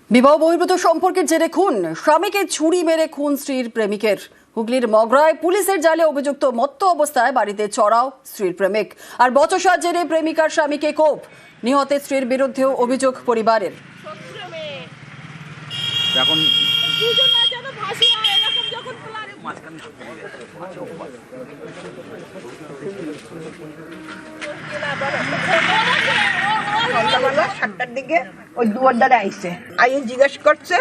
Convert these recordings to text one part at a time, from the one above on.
বিবাহ বহির্ভূত সম্পর্কের জেরে খুন, স্বামীকে ছুরি মেরে খুন স্ত্রীর প্রেমিকের। হুগলির মগরায় পুলিশের জালে অভিযুক্ত মত্ত অবস্থায় বাড়িতে চড়াও স্ত্রীর প্রেমিক। আর বচসার জেরে প্রেমিকার স্বামীকে কোপ, নিহতের স্ত্রীর বিরুদ্ধেও অভিযোগ পরিবারের। এখন সন্ধ্যাবেলা 7টার দিকে ওই দুয়ার দ্বারা আইসে আইন জিজ্ঞেস করছে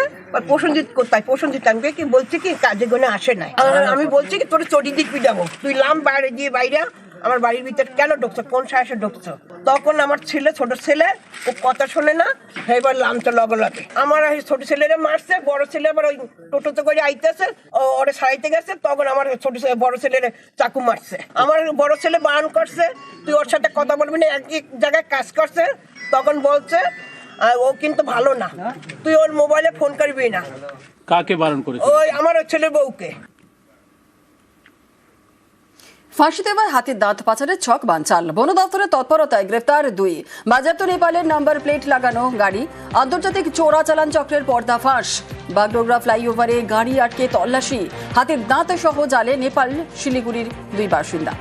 প্রসঞ্জিৎ কোথায়। প্রসঞ্জিৎ আমি কি বলছি কি কাজে গোনে আসে নাই। আমি বলছি কি তোর চটি দিক পিটাবো, তুই লাম বাইরে দিয়ে বাইরে আমার বাড়ির ভিতরে কেন ঢুকছো, কোন সাহসে ঢুকছো। তখন আমার ছেলে, ছোট ছেলে, ও কথা শোনে না, এবার লামটা লগে লাগে আমার ছোট ছেলেরা মারছে। বড় ছেলে আবার ওই টোটোতে করে আইতেছে, ওরে সারাইতে গেছে, তখন আমার ছোট ছেলে বড় ছেলের চাকু মারছে। আমার বড় ছেলে বারণ করছে তুই ওর সাথে কথা বলবি না, এক জায়গায় কাজ করছে। তখন বলছে ও কিন্তু ভালো না, তুই ওর মোবাইলে ফোন করবি না। কাকে বারণ করেছে? ওই আমার ছেলে বউকে। ফাঁসি দেওয়ায় হাতির দাঁত পাচারের ছক বানচাল, বন দপ্তরের তৎপরতায় গ্রেফতার 2। বাজেয়াপ্ত নেপালের নাম্বার প্লেট লাগানো গাড়ি, আন্তর্জাতিক চোরাচালান চক্রের পর্দাফাঁস। বাগডোগরা ফ্লাইওভারে গাড়ি আটকে তল্লাশি, হাতির দাঁত সহ জালে নেপাল শিলিগুড়ির 2 বাসিন্দা।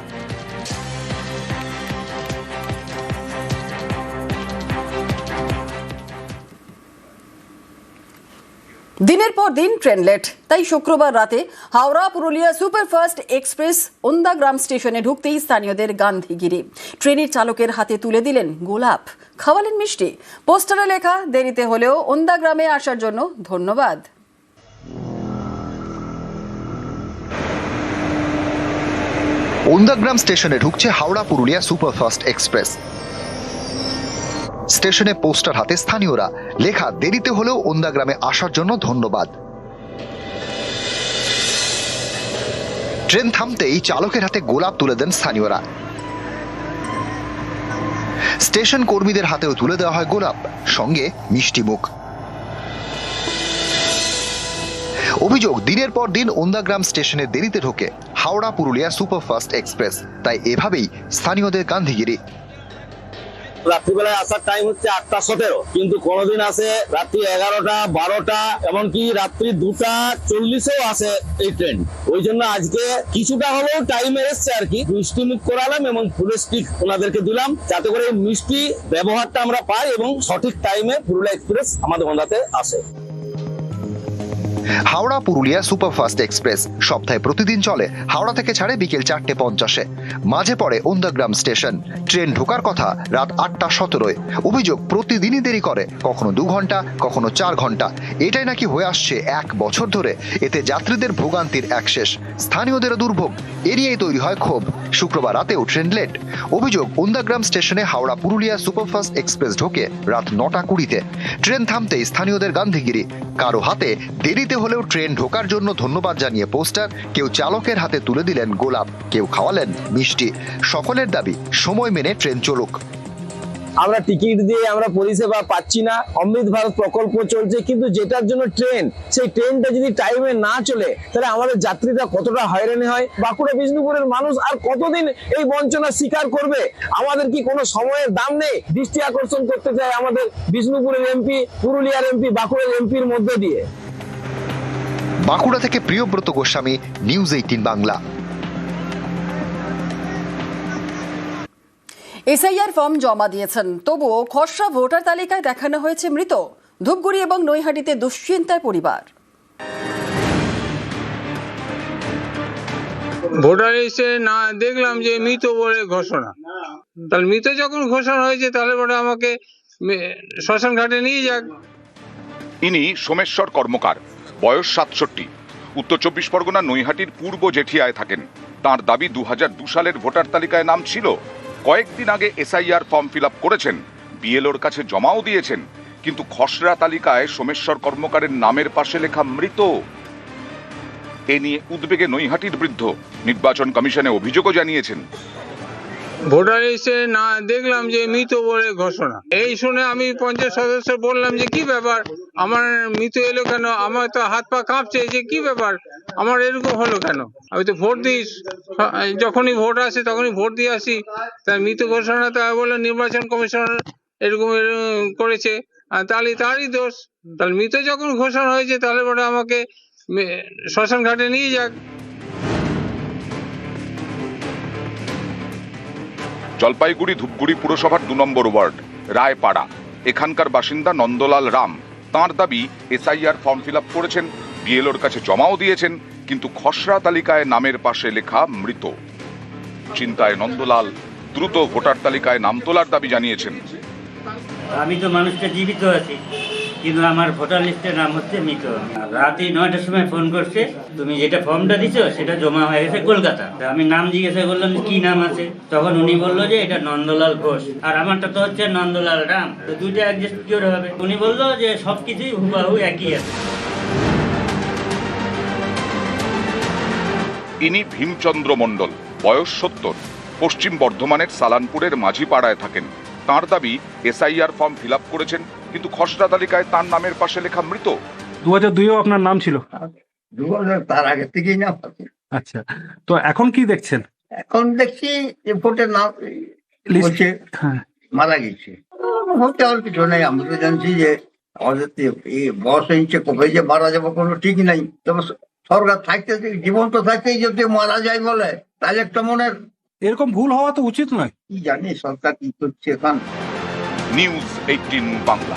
দিনের পর দিন ট্রেন লেট, তাই শুক্রবার রাতে হাওড়া পুরুলিয়া সুপারফাস্ট এক্সপ্রেস ওন্দাগ্রাম স্টেশনে ঢুকতেই স্থানীয়দের গান্ধীগিরি। ট্রেনের চালকের হাতে তুলে দিলেন গোলাপ, খাওয়ালেন মিষ্টি। পোস্টারে লেখা দেরিতে হলেও ওন্দাগ্রামে আসার জন্য ধন্যবাদ। ওন্দাগ্রাম স্টেশনে ঢুকছে হাওড়া পুরুলিয়া সুপারফাস্ট এক্সপ্রেস। স্টেশনে পোস্টার হাতে স্থানীয়রা, লেখা দেরিতে হলেও ওন্দাগ্রামে আসার জন্য ধন্যবাদ। ট্রেন থামতেই চালকের হাতে গোলাপ তুলে দেন স্থানীয়রা। স্টেশন কর্মীদের হাতেও তুলে দেওয়া হয় গোলাপ, সঙ্গে মিষ্টি মুখ। অভিযোগ, দিনের পর দিন ওন্দাগ্রাম স্টেশনে দেরিতে ঢোকে হাওড়া পুরুলিয়া সুপারফাস্ট এক্সপ্রেস, তাই এভাবেই স্থানীয়দের গান্ধীগিরি। রাত্রিবেলায় আসার টাইম হচ্ছে 8:17, কিন্তু কোনোদিন আসে রাত্রি 11টা, 12টা, এমনকি রাত্রি 2:40-এও আসে এই ট্রেন। ওই জন্য আজকে কিছুটা হলেও টাইমে এসছে আর কি। মিষ্টি মুখ করালাম এবং ফুলের স্টিক ওনাদেরকে দিলাম, যাতে করে এই মিষ্টি ব্যবহারটা আমরা পাই এবং সঠিক টাইমে পুরুলিয়া এক্সপ্রেস আমাদের ওনাতে আসে। হাওড়া পুরুলিয়া সুপারফাস্ট এক্সপ্রেস সপ্তাহে প্রতিদিন চলে। হাওড়া থেকে ছাড়ে বিকেল 4:50-এ, মাঝে পড়ে ওন্দাগ্রাম স্টেশন। ট্রেন ঢোকার কথা রাত 8:17-এ। অভিযোগ, প্রতিদিনই দেরি করে, কখনো 2 ঘন্টা, কখনো 4 ঘন্টা। এটাই নাকি হয়ে আসছে 1 বছর ধরে। এতে যাত্রীদের ভোগান্তির এক শেষ, স্থানীয়দেরও দুর্ভোগ। এরিয়ায় তৈরি হয় ক্ষোভ। শুক্রবার রাতেও ট্রেন লেট। অভিযোগ, ওন্দাগ্রাম স্টেশনে হাওড়া পুরুলিয়া সুপারফাস্ট এক্সপ্রেস ঢোকে রাত 9:20-তে। ট্রেন থামতেই স্থানীয়দের গান্ধীগিরি। কারো হাতে দেরিতে হলেও ট্রেন ঢোকার জন্য ধন্যবাদ জানিয়ে পোস্টার, কেউ চালকের হাতে তুলে দিলেন গোলাপ, কেউ খাওয়ালেন মিষ্টি। সকলের দাবি সময় মেনে ট্রেন চলুক। আমরা টিকিট দিয়ে আমরা পরিষেবা পাচ্ছি না। অমৃত ভারত প্রকল্প চলছে, কিন্তু যেটার জন্য ট্রেন, সেই ট্রেনটা যদি টাইমে না চলে তাহলে আমাদের যাত্রীরা কতটা হয়রানি হয়। বাঁকুড়া বিষ্ণুপুরের মানুষ আর কতদিন এই বঞ্চনা স্বীকার করবে? আমাদের কি কোনো সময়ের দাম নেই? দৃষ্টি আকর্ষণ করতে চাই আমাদের বিষ্ণুপুরের এমপি, পুরুলিয়ার এমপি, বাঁকুড়ার এমপির মধ্যে দিয়ে। বাঁকুড়া থেকে Priyabrata Goswami, news 18 Bangla. SIR form জমা দিয়েছেন, তবুও খসড়া ভোটার তালিকায় দেখানো হয়েছে মৃত। ধূপগুড়ি এবং নৈহাটিতে দুশ্চিন্তায় পরিবার। ভোটার এসে না দেখলাম যে মৃত বলে ঘোষণা। তাহলে মৃত যখন ঘোষণা হয়েছে তাহলে বলে আমাকে শ্মশান ঘাটে নিয়ে যাক। ইনি সোমেশ্বর কর্মকার, বয়স 67, উত্তর 24 পরগনা নৈহাটির পূর্ব জেঠিয়ায় থাকেন। তার দাবি 2002 সালের ভোটার তালিকায় নাম ছিল। কয়েকদিন আগে এসআইআর ফর্ম ফিল আপ করেছেন, বিএলওর কাছে জমাও দিয়েছেন, কিন্তু খসড়া তালিকায় সোমেশ্বর কর্মকারের নামের পাশে লেখা মৃত। এ নিয়ে উদ্বেগে নৈহাটির বৃদ্ধ। নির্বাচন কমিশনে অভিযোগও জানিয়েছেন। ভোটার এসে না দেখলাম যে মৃত বলে ঘোষণা। এই শুনে আমি পঞ্চায়েত সদস্য বললাম যে কি ব্যাপার, আমার মৃত এলো কেন? আমার তো হাত পা কাঁপছে, যে কি ব্যাপার, আমার এরকম হলো কেন? আমি তো ভোট দিই, যখনই ভোট আসে তখনই ভোট দিয়ে আসি। তাই মৃত ঘোষণা, তা বলে নির্বাচন কমিশন এরকম করেছে। তাহলে তারই দোষ। তাহলে মৃত যখন ঘোষণা হয়েছে তাহলে পরে আমাকে শ্মশান ঘাটে নিয়ে যাক। জলপাইগুড়ি ধূপগুড়ি পুরসভার 2 নম্বর ওয়ার্ড রায়পাড়া, এখানকার বাসিন্দা নন্দলাল রাম। তাঁর দাবি এসআইআর ফর্ম ফিল আপ করেছেন, বিএলওর কাছে জমাও দিয়েছেন, কিন্তু খসড়া তালিকায় নামের পাশে লেখা মৃত। চিন্তায় নন্দলাল দ্রুত ভোটার তালিকায় নাম তোলার দাবি জানিয়েছেন। আমি তো মানুষটা জীবিত আছি, কিন্তু আমার ভোটার লিস্টের নাম হচ্ছে মৃত। রাতে 9টার সময় ফোন করছে, তুমি যেটা ফর্মটা দিছো সেটা জমা হয়ে গেছে কলকাতা। তা আমি নাম জিজ্ঞাসা করলাম কি নাম আছে, তখন উনি বললো যে এটা নন্দলাল ঘোষ, আর আমারটা তো হচ্ছে নন্দলাল রাম, তো দুইটা অ্যাডজাস্ট কি করে হবে। উনি বললো যে সবকিছুই হুবাহু একই আছে। ইনি ভীমচন্দ্র মণ্ডল, বয়স 70, পশ্চিম বর্ধমানের সালানপুরের মাঝিপাড়ায় থাকেন। তাঁর দাবি এসআইআর ফর্ম ফিল আপ করেছেন, কিন্তু খসড়া তালিকায় তার নামের পাশে লেখা মৃত। 2002-এও আপনার নাম ছিল? তার আগে থেকেই না। আচ্ছা, তো এখন কি দেখছেন? এখন দেখছি যে ভোটের নাম লিস্ট- বলছে হ্যাঁ, মারা গেছে। হতে আর কিছু নেই, আমি তো জানছি যে আমাদের তো এই বয়স হয়েছে, কবে যে মারা যাবো কোনো ঠিক নাই। তবে সরকার থাকতে জীবন তো থাকতেই যদি মারা যায় বলে, তাহলে একটা মনের এরকম ভুল হওয়া তো উচিত নয়। কি জানি সরকার কি করছে এখন। নিউজ 18 বাংলা।